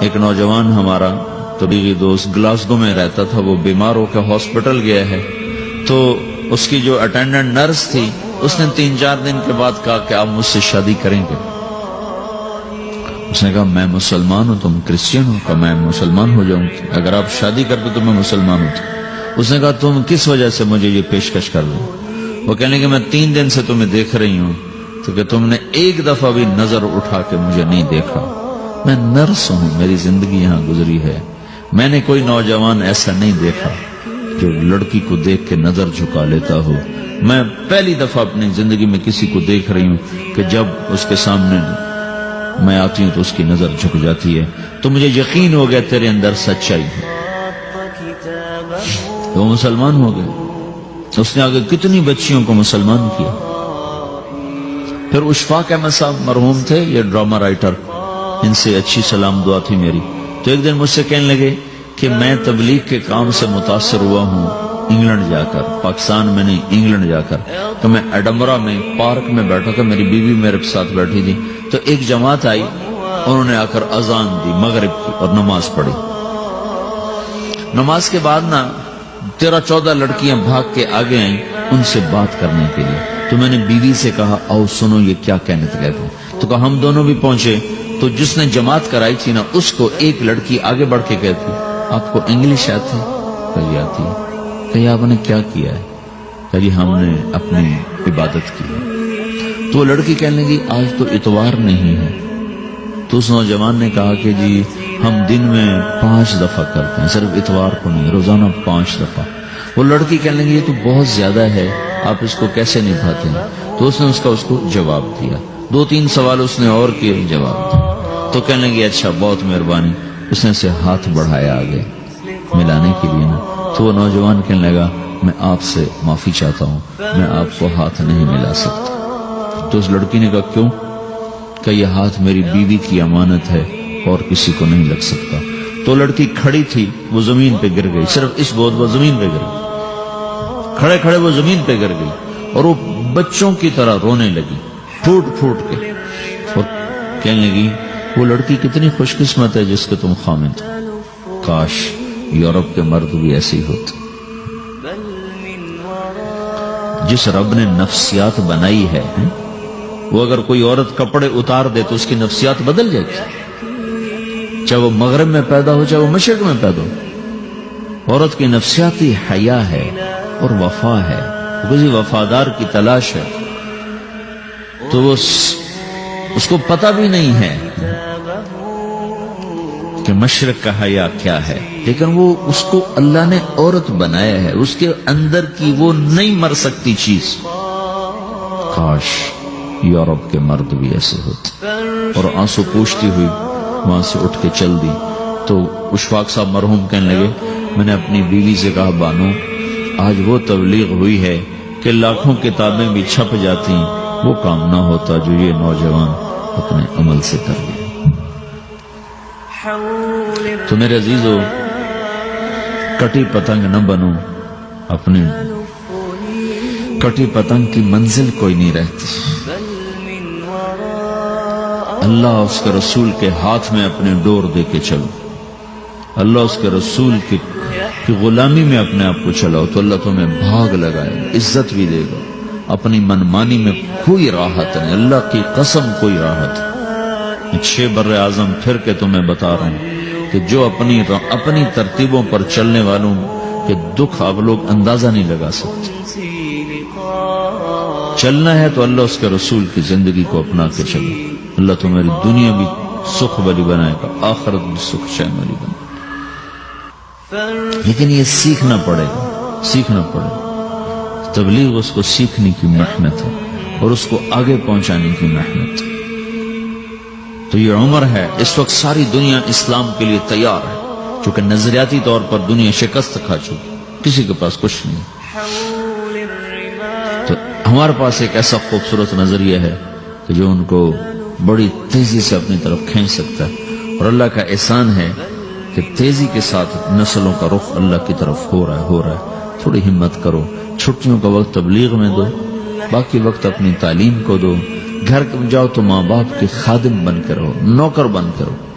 ایک نوجوان ہمارا طبیعی دوست گلاسگو میں رہتا تھا، وہ بیمار ہو کے ہاسپٹل گیا ہے، تو اس کی جو اٹینڈنٹ نرس تھی اس نے 3-4 دن کے بعد کہا کہ آپ مجھ سے شادی کریں گے؟ اس نے کہا میں مسلمان ہوں، تم کرسچن ہو؟ کہ میں مسلمان ہو جاؤں، اگر آپ شادی کرتے تو میں مسلمان ہوتا۔ اس نے کہا تم کس وجہ سے مجھے یہ پیشکش کر رہے ہو؟ وہ کہنے کہ میں 3 دن سے تمہیں دیکھ رہی ہوں تو کہ تم نے ایک دفعہ بھی نظر اٹھا کے مجھے نہیں دیکھا، میں نرس ہوں، میری زندگی یہاں گزری ہے، میں نے کوئی نوجوان ایسا نہیں دیکھا جو لڑکی کو دیکھ کے نظر جھکا لیتا ہو، میں پہلی دفعہ اپنی زندگی میں کسی کو دیکھ رہی ہوں کہ جب اس کے سامنے میں آتی ہوں تو اس کی نظر جھک جاتی ہے، تو مجھے یقین ہو گیا تیرے اندر سچائی ہے۔ وہ مسلمان ہو گئے، اس نے آگے کتنی بچیوں کو مسلمان کیا۔ پھر اشفاق احمد صاحب مرحوم تھے، یہ ڈرامہ رائٹر، ان سے اچھی سلام دعا تھی میری، تو ایک دن مجھ سے کہنے لگے کہ میں تبلیغ کے کام سے متاثر ہوا ہوں انگلینڈ جا کر، پاکستان میں نہیں انگلینڈ جا کر، تو میں ایڈنبرا میں پارک میں بیٹھا تھا، میری بیوی میرے ساتھ بیٹھی تھی، تو ایک جماعت آئی، انہوں نے آ کر اذان دی مغرب کی اور نماز پڑھی۔ نماز کے بعد 13-14 لڑکیاں بھاگ کے آگے آئیں ان سے بات کرنے کے لیے، تو میں نے بیوی سے کہا آؤ سنو یہ کیا کہنے کہتے ہیں، تو کہا ہم دونوں بھی پہنچے، تو جس نے جماعت کرائی تھی اس کو ایک لڑکی آگے بڑھ کے کہتی آپ کو انگلش آتی؟ کہی آتی ہے۔ کہی آپ نے کیا کیا ہے؟ کہی ہم نے اپنی عبادت کی ہے۔ تو وہ لڑکی کہنے لگی آج تو اتوار نہیں ہے، تو اس نوجوان نے کہا کہ جی ہم دن میں 5 دفعہ کرتے ہیں، صرف اتوار کو نہیں، روزانہ 5 دفعہ۔ وہ لڑکی کہنے لگی یہ تو بہت زیادہ ہے، آپ اس کو کیسے نبھاتے ہیں؟ تو اس نے اس کو جواب دیا، 2-3 سوال اس نے اور کیے، جواب دیا، تو کہنے لگی اچھا بہت مہربانی، اس نے سے ہاتھ بڑھایا آگے ملانے کے لیے تو وہ نوجوان کہنے لگا میں آپ سے معافی چاہتا ہوں، میں آپ کو ہاتھ نہیں ملا سکتا۔ تو اس لڑکی نے کہا کیوں؟ کہ یہ ہاتھ میری بیوی کی امانت ہے اور کسی کو نہیں لگ سکتا۔ تو لڑکی کھڑی تھی، وہ زمین پہ گر گئی، صرف اس بہت وہ زمین پہ گر گئی، کھڑے کھڑے وہ زمین پہ گر گئی، اور وہ بچوں کی طرح رونے لگی پھوٹ پھوٹ کے، اور کہنے لگی وہ لڑکی کتنی خوش قسمت ہے جس کے تم خامد ہو، کاش یورپ کے مرد بھی ایسے ہی ہوتے۔ جس رب نے نفسیات بنائی ہے وہ اگر کوئی عورت کپڑے اتار دے تو اس کی نفسیات بدل جاتی، چاہے وہ مغرب میں پیدا ہو چاہے وہ مشرق میں پیدا ہو۔ عورت کی نفسیاتی حیا ہے اور وفا ہے، کسی وفادار کی تلاش ہے، تو وہ اس کو پتہ بھی نہیں ہے کہ مشرق کا حیا کیا ہے، لیکن وہ اس کو اللہ نے عورت بنایا ہے، اس کے اندر کی وہ نہیں مر سکتی چیز۔ کاش یورپ کے مرد بھی ایسے ہوتے۔ اور آنسو پوچھتی ہوئی وہاں سے اٹھ کے چل دی۔ تو اشفاق صاحب مرحوم کہنے لگے میں نے اپنی بیوی سے کہا بانو آج وہ تبلیغ ہوئی ہے کہ لاکھوں کتابیں بھی چھپ جاتی، وہ کام نہ ہوتا جو یہ نوجوان اپنے عمل سے کر گئے۔ تو میرے عزیزو کٹی پتنگ نہ بنو، اپنی کٹی پتنگ کی منزل کوئی نہیں رہتی۔ اللہ اس کے رسول کے ہاتھ میں اپنے ڈور دے کے چلو، اللہ اس کے رسول کی غلامی میں اپنے آپ کو چلاؤ تو اللہ تمہیں بھاگ لگائے، عزت بھی دے گا۔ اپنی منمانی میں کوئی راحت نہیں، اللہ کی قسم کوئی راحت نہیں۔ 6 بر اعظم پھر کے تمہیں بتا رہا ہوں کہ جو اپنی ترتیبوں پر چلنے والوں کے دکھ آپ لوگ اندازہ نہیں لگا سکتے۔ چلنا ہے تو اللہ اس کے رسول کی زندگی کو اپنا کے چلو، اللہ تمہاری دنیا بھی سکھ بری بنائے گا، آخرت بھی سکھ چین والی بنائے گا۔ لیکن یہ سیکھنا پڑے گا، تبلیغ اس کو سیکھنے کی محنت ہے اور اس کو آگے پہنچانے کی محنت ہے۔ تو یہ عمر ہے، اس وقت ساری دنیا اسلام کے لیے تیار ہے، چونکہ نظریاتی طور پر دنیا شکست کھا چکی، کسی کے پاس کچھ نہیں۔ تو ہمارے پاس ایک ایسا خوبصورت نظریہ ہے کہ جو ان کو بڑی تیزی سے اپنی طرف کھینچ سکتا ہے، اور اللہ کا احسان ہے کہ تیزی کے ساتھ نسلوں کا رخ اللہ کی طرف ہو رہا ہے۔ تھوڑی ہمت کرو، چھٹیوں کا وقت تبلیغ میں دو، باقی وقت اپنی تعلیم کو دو، گھر جاؤ تو ماں باپ کے خادم بن کے رہو، نوکر بن کے رہو۔